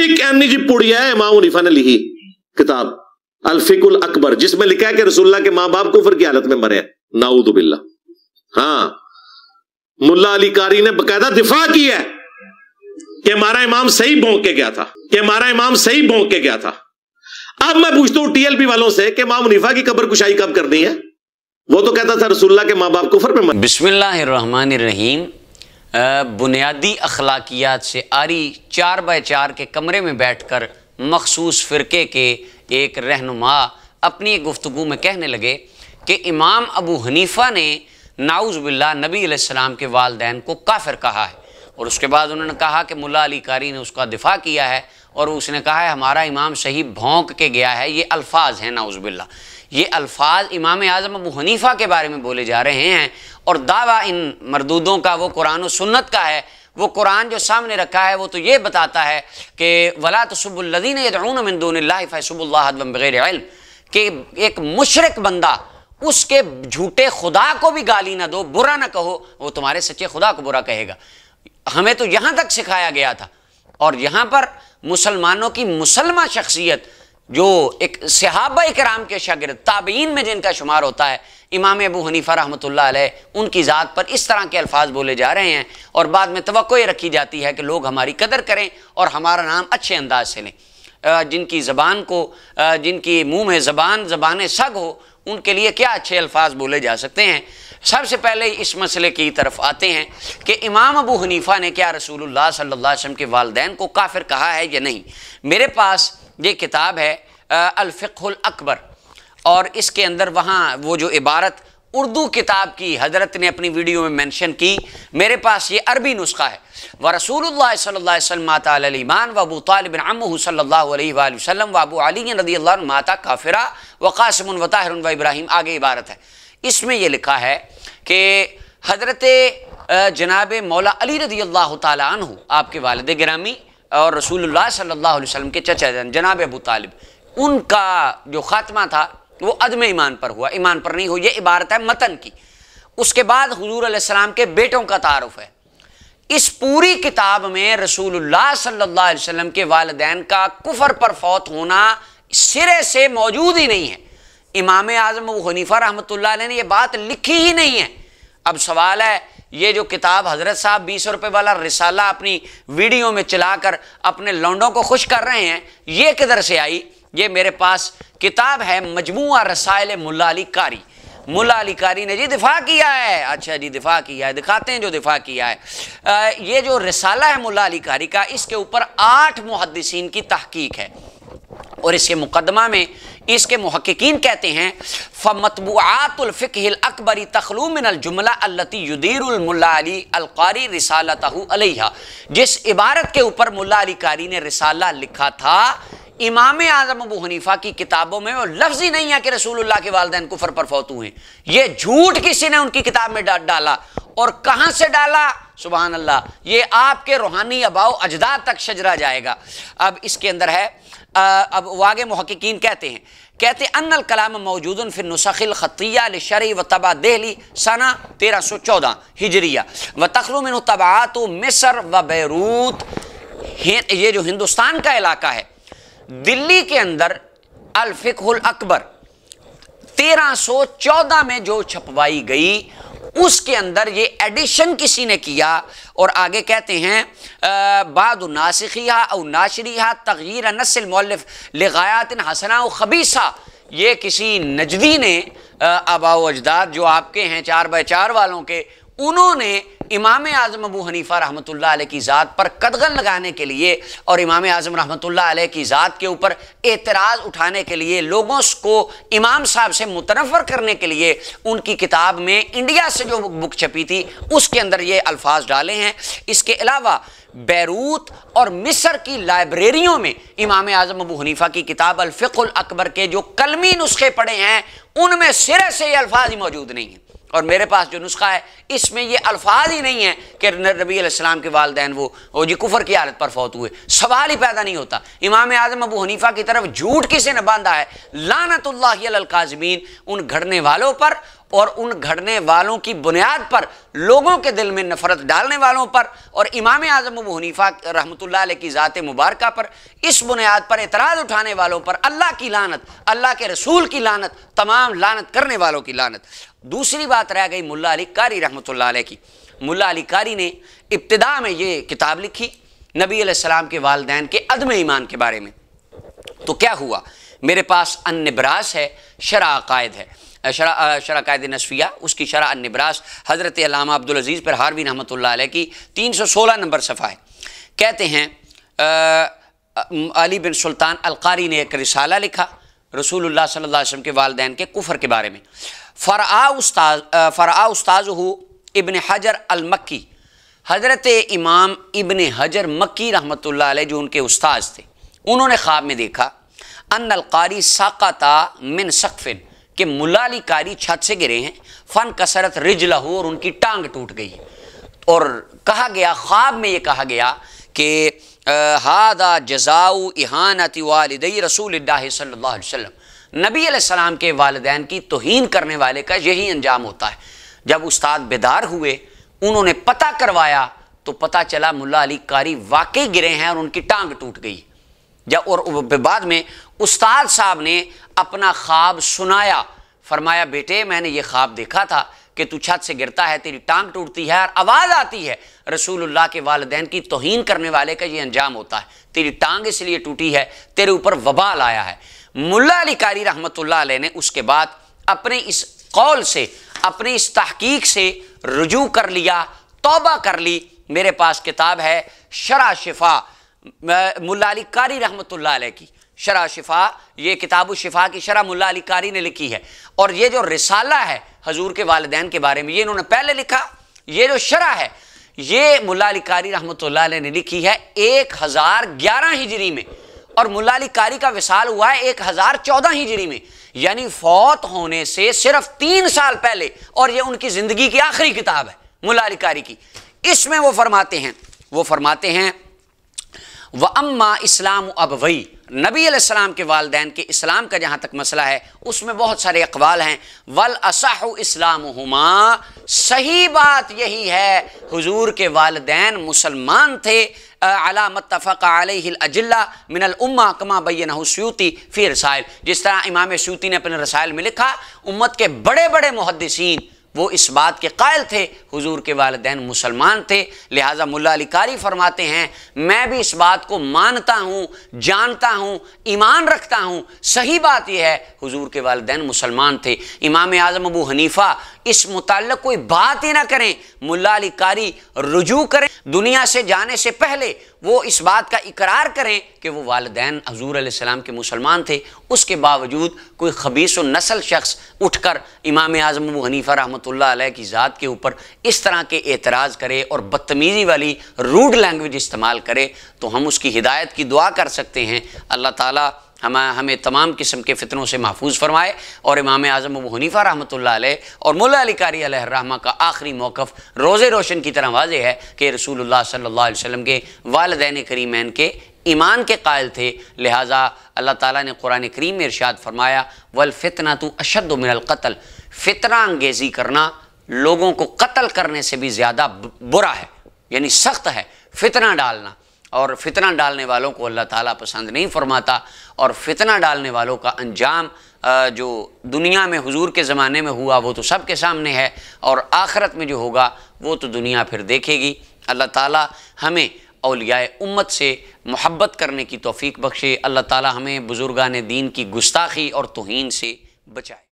ایک اینی جی پڑیا ہے امام حنیفہ نے لکھی کتاب الفقہ الاکبر، جس میں لکھا ہے کہ رسول اللہ کے ماں باپ کفر کی حالت میں مرے ہیں، نعوذ باللہ۔ ہاں، ملا علی قاری نے باقاعدہ دفاع کی ہے کہ ہمارا امام صحیح بھونک کے گیا تھا، کہ ہمارا امام صحیح بھونک کے گیا تھا۔ اب میں پوچھتا ہوں ٹی ایل پی والوں سے کہ امام حنیفہ کی قبر کشائی کب کرنی ہے؟ وہ تو کہتا تھا رسول اللہ کے ماں باپ کفر میں مرے۔ بسم اللہ الرحمن الرحیم۔ بنیادی اخلاقیات سے آری 4x4 کے کمرے میں بیٹھ کر مخصوص فرقے کے ایک رہنما اپنی گفتگو میں کہنے لگے کہ امام ابو حنیفہ نے نعوذ باللہ نبی علیہ السلام کے والدین کو کافر کہا ہے، اور اس کے بعد انہوں نے کہا کہ ملا علی قاری نے اس کا دفاع کیا ہے اور اس نے کہا ہے ہمارا امام صحیح بھونک کے گیا ہے۔ یہ الفاظ ہیں نعوذ باللہ، یہ الفاظ امام اعظم ابو حنیفہ کے بارے میں بولے جا رہے ہیں، اور دعویٰ ان مردودوں کا وہ قرآن و سنت کا ہے۔ وہ قرآن جو سامنے رکھا ہے وہ تو یہ بتاتا ہے کہ وَلَا تَسُبُّوا الَّذِينَ يَدْعُونَ مِن دُونِ اللَّهِ فَيَسُبُّوا اللَّهَ عَدْوًا بِغَيْرِ عِلْمٍ، کہ ایک مشرک بندہ اس کے جھوٹے خدا کو بھی گالی نہ دو، برا نہ کہو، وہ تمہارے سچے خدا کو برا کہے گا۔ ہمیں تو یہاں تک سکھایا گیا تھا، اور یہاں پر مسلمانوں کی مسلمہ شخصیت جو ایک صحابہ کرام کے شاگرد تابعین میں جن کا شمار ہوتا ہے، امام ابو حنیفہ رحمۃ اللہ علیہ، ان کی ذات پر اس طرح کے الفاظ بولے جا رہے ہیں، اور بعد میں توقع یہ رکھی جاتی ہے کہ لوگ ہماری قدر کریں اور ہمارا نام اچھے انداز سے لیں۔ جن کی زبان کو، جن کی منہ میں زبان سگ ہو، ان کے لیے کیا اچھے الفاظ بولے جا سکتے ہیں۔ سب سے پہلے اس مسئلے کی طرف آتے ہیں کہ امام ابو حنیفہ نے کیا رسول اللہ صلی اللہ علیہ وسلم کے والدین کو کافر کہا ہے یا نہیں۔ میرے پاس یہ کتاب ہے الفقہ الاکبر، اور اس کے اندر وہاں وہ جو عبارت اردو کتاب کی حضرت نے اپنی ویڈیو میں مینشن کی، میرے پاس یہ عربی نسخہ ہے۔ وَرَسُولُ اللَّهِ صلی اللہ علیہ وسلم مَاتَ عَلَى الْإِيمَانِ وَأَبُو طَالِبٍ عَمُّهُ صلی اللہ علیہ وآلہ وسلم وَأَبُو عَلِيٍّ رضی اللہ عنہ مَاتَ کافرا وَقَاسِمٌ وَطَاہِرٌ وَإِبْرَاہِیم، آگے عبارت ہے۔ اس میں یہ لکھا ہے کہ حضرت جناب مولا علی رضی اللہ تعالیٰ عنہ، آپ کے والد گرامی اور رسول اللہ صلی اللہ علیہ وسلم کے چچا جناب ابو طالب، ان کا جو خاتمہ تھا وہ عدم ایمان پر ہوا، ایمان پر نہیں ہو۔ یہ عبارت ہے متن کی۔ اس کے بعد حضور علیہ السلام کے بیٹوں کا تعارف ہے۔ اس پوری کتاب میں رسول اللہ صلی اللہ علیہ وسلم کے والدین کا کفر پر فوت ہونا سرے سے موجود ہی نہیں ہے۔ امام اعظم ابو حنیفہ رحمۃ اللہ علیہ نے یہ بات لکھی ہی نہیں ہے۔ اب سوال ہے، یہ جو کتاب حضرت صاحب 20 روپے والا رسالہ اپنی ویڈیو میں چلا کر اپنے لونڈوں کو خوش کر رہے ہیں، یہ کدھر سے آئی؟ یہ میرے پاس کتاب ہے مجموعہ رسائل ملا علی قاری۔ ملا علی قاری نے جی دفاع کیا ہے، اچھا جی دفاع کیا ہے، دکھاتے ہیں جو دفاع کیا ہے۔ یہ جو رسالہ ہے ملا علی قاری کا، اس کے اوپر 8 محدثین کی تحقیق ہے، اور اس کے مقدمہ میں اس کے محققین کہتے ہیں فَمَطْبُوعَاتُ الْفِقْهِ الْأَكْبَرِ تَخْلُو مِنَ الْجُمْلَةِ الَّتِي يُدِيرُ الْمُلَّا علی القاری رسالتہ علیہا۔ جس عبارت کے اوپر ملا علی قاری نے رسالہ لکھا تھا، امام اعظم ابو حنیفہ کی کتابوں میں وہ لفظ ہی نہیں ہے کہ رسول اللہ کے والدین کفر پر فوت ہوئے ہیں۔ یہ جھوٹ کسی نے ان کی کتاب میں ڈالا، اور کہاں سے ڈالا؟ سبحان اللہ، یہ آپ کے روحانی آباء و اجداد تک شجرا جائے گا۔ اب اس کے اندر ہے، اب آگے محققین کہتے ہیں ان الکلام موجود فی النسخ الخطیہ للشرع و طبع دہلی سنہ 1314 ہجریہ و تخلو منہ طبعات مصر و بیروت۔ یہ جو ہندوستان کا علاقہ ہے، دلی کے اندر الفقہ الاکبر 1314 میں جو چھپوائی گئی، اس کے اندر یہ ایڈیشن کسی نے کیا، اور آگے کہتے ہیں بعد ناسخیہ او ناشریہ تغییر نص المؤلف لغایات حسنہ و خبیثہ۔ یہ کسی نجدی نے، آباء و اجداد جو آپ کے ہیں 4x4 والوں کے، انہوں نے امام اعظم ابو حنیفہ رحمۃ اللہ علیہ کی ذات پر قدغن لگانے کے لیے اور امام اعظم رحمۃ اللہ علیہ کی ذات کے اوپر اعتراض اٹھانے کے لیے، لوگوں کو امام صاحب سے متنفر کرنے کے لیے، ان کی کتاب میں انڈیا سے جو بک چھپی تھی اس کے اندر یہ الفاظ ڈالے ہیں۔ اس کے علاوہ بیروت اور مصر کی لائبریریوں میں امام اعظم ابو حنیفہ کی کتاب الفقہ الاکبر کے جو کلمی نسخے پڑے ہیں، ان میں سرے سے یہ الفاظ ہی موجود نہیں ہیں۔ اور میرے پاس جو نسخہ ہے اس میں یہ الفاظ ہی نہیں ہیں کہ نبی علیہ السلام کے والدین وہ جی کفر کی حالت پر فوت ہوئے، سوال ہی پیدا نہیں ہوتا۔ امام اعظم ابو حنیفہ کی طرف جھوٹ کسی نے باندھا ہے، لعنت اللہ علی الکاذبین، ان گھڑنے والوں پر اور ان گھڑنے والوں کی بنیاد پر لوگوں کے دل میں نفرت ڈالنے والوں پر اور امام اعظم ابو حنیفہ رحمۃ اللہ علیہ کی ذات مبارکہ پر اس بنیاد پر اعتراض اٹھانے والوں پر اللہ کی لعنت، اللہ کے رسول کی لعنت، تمام لعنت کرنے والوں کی لعنت۔ دوسری بات رہ گئی ملا علی قاری رحمۃ اللہ علیہ کی۔ ملا علی قاری نے ابتدا میں یہ کتاب لکھی نبی علیہ السلام کے والدین کے عدم ایمان کے بارے میں۔ تو کیا ہوا، میرے پاس النبراس ہے، شرح عقائد ہے، شرح عقائد نصفیہ، اس کی شرح النبراس حضرت علامہ عبدالعزیز پرہاروی رحمۃ اللہ علیہ کی 316 نمبر صفحہ ہے۔ کہتے ہیں علی بن سلطان القاری نے ایک رسالہ لکھا رسول اللہ صلی اللہ علیہ وسلم کے والدین کے کفر کے بارے میں۔ فرآ استاذہ ابن حجر المکی، حضرت امام ابن حجر مکی رحمۃ اللہ علیہ جو ان کے استاذ تھے، انہوں نے خواب میں دیکھا ان القاری ساقطا من سقف، کہ ملا علی قاری چھت سے گرے ہیں، فن کسرت رجلہ، اور ان کی ٹانگ ٹوٹ گئی، اور کہا گیا خواب میں یہ کہا گیا کہ ہذا جزاء اہانت والدی رسول اللہ صلی اللہ علیہ وسلم، نبی علیہ السلام کے والدین کی توہین کرنے والے کا یہی انجام ہوتا ہے۔ جب استاد بیدار ہوئے، انہوں نے پتہ کروایا تو پتہ چلا ملا علی قاری واقعی گرے ہیں اور ان کی ٹانگ ٹوٹ گئی۔ اور بعد میں استاد صاحب نے اپنا خواب سنایا، فرمایا بیٹے میں نے یہ خواب دیکھا تھا کہ تو چھت سے گرتا ہے، تیری ٹانگ ٹوٹتی ہے اور آواز آتی ہے رسول اللہ کے والدین کی توہین کرنے والے کا یہ انجام ہوتا ہے، تیری ٹانگ اس لیے ٹوٹی ہے، تیرے اوپر وبال آیا ہے۔ ملا علی قاری رحمۃ اللہ علیہ نے اس کے بعد اپنے اس قول سے، اپنے اس تحقیق سے رجوع کر لیا، توبہ کر لی۔ میرے پاس کتاب ہے شرح شفا ملا علی قاری رحمۃ اللہ علیہ کی، شرح شفا، یہ کتاب الشفا کی شرح ملا علی قاری نے لکھی ہے، اور یہ جو رسالہ ہے حضور کے والدین کے بارے میں یہ انہوں نے پہلے لکھا، یہ جو شرح ہے یہ ملا علی قاری رحمۃ اللہ علیہ نے لکھی ہے 1011 ہجری میں، اور ملا علی قاری کا وصال ہوا ہے 1014 ہجری میں، یعنی فوت ہونے سے صرف 3 سال پہلے، اور یہ ان کی زندگی کی آخری کتاب ہے ملا علی قاری کی۔ اس میں وہ فرماتے ہیں وَأَمَّا إِسْلَامُ أَبْوَيْهِ، نبی علیہ السلام کے والدین کے اسلام کا جہاں تک مسئلہ ہے اس میں بہت سارے اقوال ہیں۔ وَالْأَصَحُ إِسْلَامُهُمَا، صحیح بات یہی ہے حضور کے والدین مسلمان تھے، عَلَى مَتَّفَقَ عَلَيْهِ الْأَجِلَّةُ مِنَ الْأُمَّةِ كَمَا بَيَّنَهُ السُّيُوطِي فِي رسائل، جس طرح امام سیوطی نے اپنے رسائل میں لکھا، امت کے بڑے بڑے محدثین وہ اس بات کے قائل تھے حضور کے والدین مسلمان تھے، لہٰذا ملا علی قاری فرماتے ہیں میں بھی اس بات کو مانتا ہوں، جانتا ہوں، ایمان رکھتا ہوں، صحیح بات یہ ہے حضور کے والدین مسلمان تھے۔ امام اعظم ابو حنیفہ اس متعلق کوئی بات ہی نہ کریں، ملا علی قاری رجوع کریں، دنیا سے جانے سے پہلے وہ اس بات کا اقرار کریں کہ وہ والدین حضور علیہ السلام کے مسلمان تھے، اس کے باوجود کوئی خبیث النسل شخص اٹھ کر امام اعظم ابو حنیفہ رحمۃ اللہ علیہ کی ذات کے اوپر اس طرح کے اعتراض کرے اور بدتمیزی والی روڈ لینگویج استعمال کرے تو ہم اس کی ہدایت کی دعا کر سکتے ہیں۔ اللہ تعالیٰ ہمیں تمام قسم کے فتنوں سے محفوظ فرمائے، اور امام اعظم ابو حنیفہ رحمۃ اللہ علیہ اور ملا علی قاری علیہ الرحمہ کا آخری موقف روز روشن کی طرح واضح ہے کہ رسول اللہ صلی اللہ علیہ وسلم کے والدین کریمین کے ایمان کے قائل تھے، لہٰذا اللہ تعالیٰ نے قرآن کریم میں ارشاد فرمایا وَالْفِتْنَةُ أَشَدُّ مِنَ الْقَتْلِ، فتنہ انگیزی کرنا لوگوں کو قتل کرنے سے بھی زیادہ برا ہے، یعنی سخت ہے فتنہ ڈالنا، اور فتنہ ڈالنے والوں کو اللہ تعالیٰ پسند نہیں فرماتا، اور فتنہ ڈالنے والوں کا انجام جو دنیا میں حضور کے زمانے میں ہوا وہ تو سب کے سامنے ہے، اور آخرت میں جو ہوگا وہ تو دنیا پھر دیکھے گی۔ اللہ تعالیٰ ہمیں اولیاء امت سے محبت کرنے کی توفیق بخشے، اللہ تعالیٰ ہمیں بزرگان دین کی گستاخی اور توہین سے بچائے۔